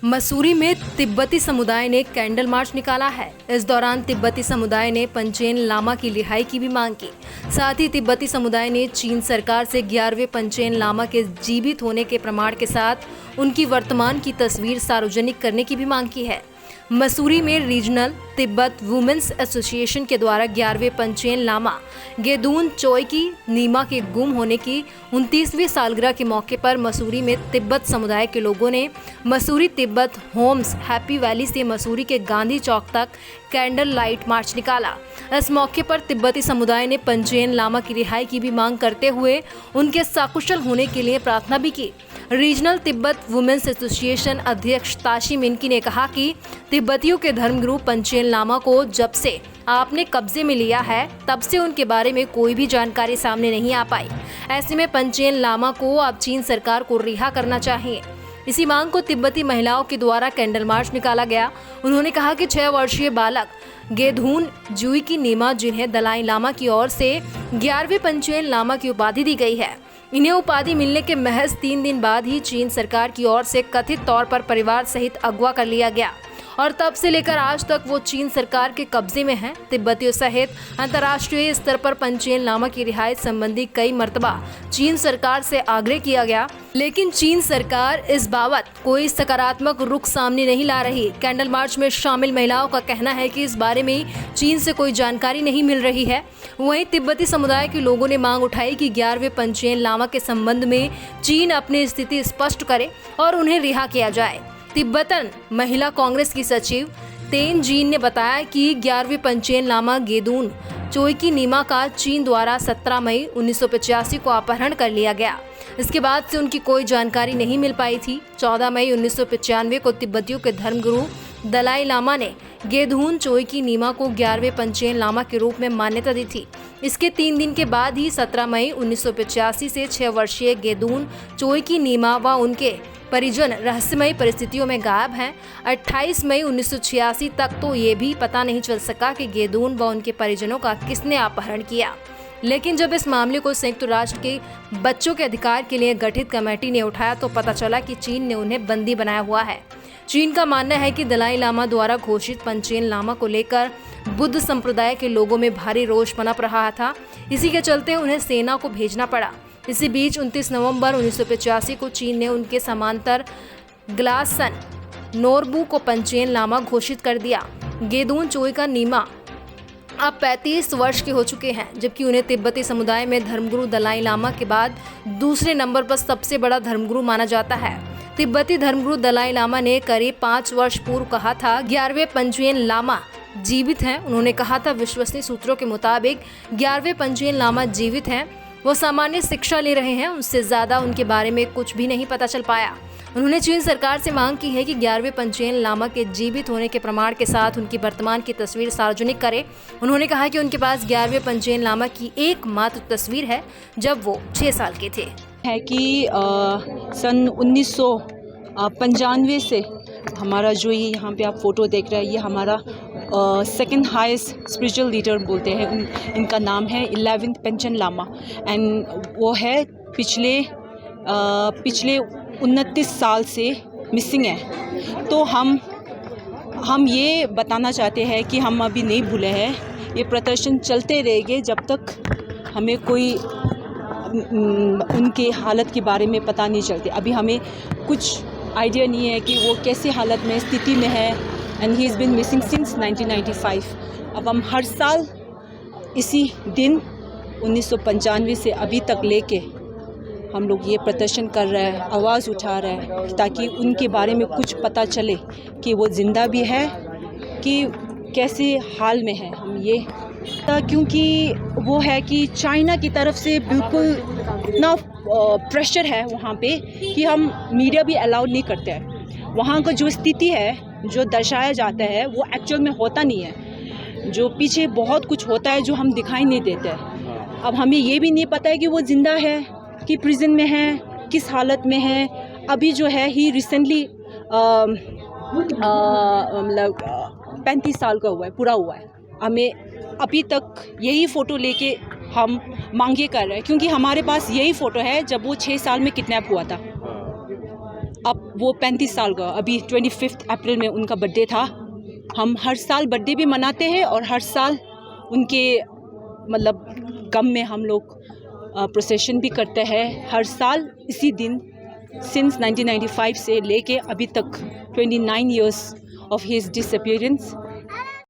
मसूरी में तिब्बती समुदाय ने कैंडल मार्च निकाला है। इस दौरान तिब्बती समुदाय ने पंचेन लामा की रिहाई की भी मांग की। साथ ही तिब्बती समुदाय ने चीन सरकार से 11वें पंचेन लामा के जीवित होने के प्रमाण के साथ उनकी वर्तमान की तस्वीर सार्वजनिक करने की भी मांग की है। मसूरी में रीजनल तिब्बत वुमेन्स एसोसिएशन के द्वारा 11वें पंचेन लामा गेदून चोइकी नीमा के गुम होने की 29वीं सालगिरह के मौके पर मसूरी में तिब्बत समुदाय के लोगों ने Mussoorie Tibet Homes Happy Valley से मसूरी के गांधी चौक तक कैंडल लाइट मार्च निकाला। इस मौके पर तिब्बती समुदाय ने पंचेन लामा की रिहाई की भी मांग करते हुए उनके सकुशल होने के लिए प्रार्थना भी की। रीजनल तिब्बत वुमेन्स एसोसिएशन अध्यक्ष ताशी मिनकी ने कहा कि तिब्बतियों के धर्मगुरु पंचेन लामा को जब से आपने कब्जे में लिया है तब से उनके बारे में कोई भी जानकारी सामने नहीं आ पाई। ऐसे में पंचेन लामा को अब चीन सरकार को रिहा करना चाहिए। इसी मांग को तिब्बती महिलाओं के द्वारा कैंडल मार्च निकाला गया। उन्होंने कहा कि 6 वर्षीय बालक गेदून जुइकी नीमा, जिन्हें दलाई लामा की ओर से 11वें पंचेन लामा की उपाधि दी गई है, इन्हें उपाधि मिलने के महज 3 दिन बाद ही चीन सरकार की ओर से कथित तौर पर परिवार सहित अगवा कर लिया गया और तब से लेकर आज तक वो चीन सरकार के कब्जे में हैं। तिब्बतियों सहित अंतर्राष्ट्रीय स्तर पर पंचेन लामा की रिहाई संबंधी कई मर्तबा चीन सरकार से आग्रह किया गया, लेकिन चीन सरकार इस बाबत कोई सकारात्मक रुख सामने नहीं ला रही। कैंडल मार्च में शामिल महिलाओं का कहना है कि इस बारे में चीन से कोई जानकारी नहीं मिल रही है। वहीं तिब्बती समुदाय के लोगों ने मांग उठाई कि 11वें पंचेन लामा के संबंध में चीन अपनी स्थिति स्पष्ट करे और उन्हें रिहा किया जाए। तिब्बतन महिला कांग्रेस की सचिव तेन जीन ने बताया कि 11वें पंचेन लामा गेदून चोइकी नीमा का चीन द्वारा 17 मई 1985 को अपहरण कर लिया गया। इसके बाद से उनकी कोई जानकारी नहीं मिल पाई थी। 14 मई 1995 को तिब्बतियों के धर्मगुरु दलाई लामा ने गेदून चोइकी नीमा को 11वें पंचेन लामा के रूप में मान्यता दी थी। इसके 3 दिन के बाद ही 17 मई 1985 से 6 वर्षीय गेदून चोइकी नीमा व उनके परिजन रहस्यमयी परिस्थितियों में गायब हैं। 28 मई 1986 तक तो ये भी पता नहीं चल सका कि गेदून व उनके परिजनों का किसने अपहरण किया। लेकिन जब इस मामले को संयुक्त राष्ट्र के बच्चों के अधिकार के लिए गठित कमेटी ने उठाया तो पता चला कि चीन ने उन्हें बंदी बनाया हुआ है। चीन का मानना है कि दलाई लामा द्वारा घोषित पंचेन लामा को लेकर बुद्ध संप्रदाय के लोगों में भारी रोष पनप रहा था। इसी के चलते उन्हें सेना को भेजना पड़ा। इसी बीच 29 नवंबर 1985 को चीन ने उनके समांतर ग्लासन नोरबू को पंचेन लामा घोषित कर दिया। गेदून चोइका नीमा अब 35 वर्ष के हो चुके हैं, जबकि उन्हें तिब्बती समुदाय में धर्मगुरु दलाई लामा के बाद दूसरे नंबर पर सबसे बड़ा धर्मगुरु माना जाता है। तिब्बती धर्मगुरु दलाई लामा ने करीब 5 वर्ष पूर्व कहा था 11वें पंचेन लामा जीवित हैं। उन्होंने कहा था विश्वसनीय सूत्रों के मुताबिक 11वें पंचेन लामा जीवित हैं। वो सामान्य शिक्षा ले रहे हैं, उससे ज्यादा उनके बारे में कुछ भी नहीं पता चल पाया। उन्होंने चीन सरकार से मांग की है कि 11वें पंचेन लामा के जीवित होने के प्रमाण के साथ उनकी वर्तमान की तस्वीर सार्वजनिक करे। उन्होंने कहा कि उनके पास 11वें पंचेन लामा की एकमात्र तस्वीर है जब वो 6 साल के थे। है कि सन 1995 से हमारा जो ये यहाँ पे आप फोटो देख रहे हैं, ये हमारा सेकंड हाईएस्ट स्पिरिचुअल लीडर बोलते हैं। इनका नाम है 11वें पंचेन लामा एंड वो है पिछले 29 साल से मिसिंग है। तो हम ये बताना चाहते हैं कि हम अभी नहीं भूले हैं। ये प्रदर्शन चलते रहेंगे जब तक हमें कोई उनके हालत के बारे में पता नहीं चलती। अभी हमें कुछ आइडिया नहीं है कि वो कैसी हालत में स्थिति में है and he is been missing since 1995। अब हम हर साल इसी दिन 1995 से अभी तक लेके हम लोग ये प्रदर्शन कर रहे हैं, आवाज़ उठा रहे हैं ताकि उनके बारे में कुछ पता चले कि वो ज़िंदा भी है कि कैसे हाल में है। हम ये क्योंकि वो है कि चाइना की तरफ से बिल्कुल इतना प्रेशर है वहाँ पे कि हम मीडिया भी अलाउड नहीं करते हैं। वहाँ का जो स्थिति है, जो दर्शाया जाता है, वो एक्चुअल में होता नहीं है। जो पीछे बहुत कुछ होता है जो हम दिखाई नहीं देते। अब हमें ये भी नहीं पता है कि वो ज़िंदा है कि प्रिजन में है, किस हालत में है। अभी जो है ही रिसेंटली मतलब 35 साल का हुआ है, पूरा हुआ है। हमें अभी तक यही फ़ोटो लेके हम मांगे कर रहे हैं क्योंकि हमारे पास यही फ़ोटो है जब वो 6 साल में किडनैप हुआ था। अब वो 35 साल का, अभी 25 अप्रैल में उनका बर्थडे था। हम हर साल बर्थडे भी मनाते हैं और हर साल उनके मतलब गम में हम लोग प्रोसेशन भी करते हैं। हर साल इसी दिन सिंस 1995 से लेके अभी तक 29 इयर्स ऑफ हिज डिसअपीयरेंस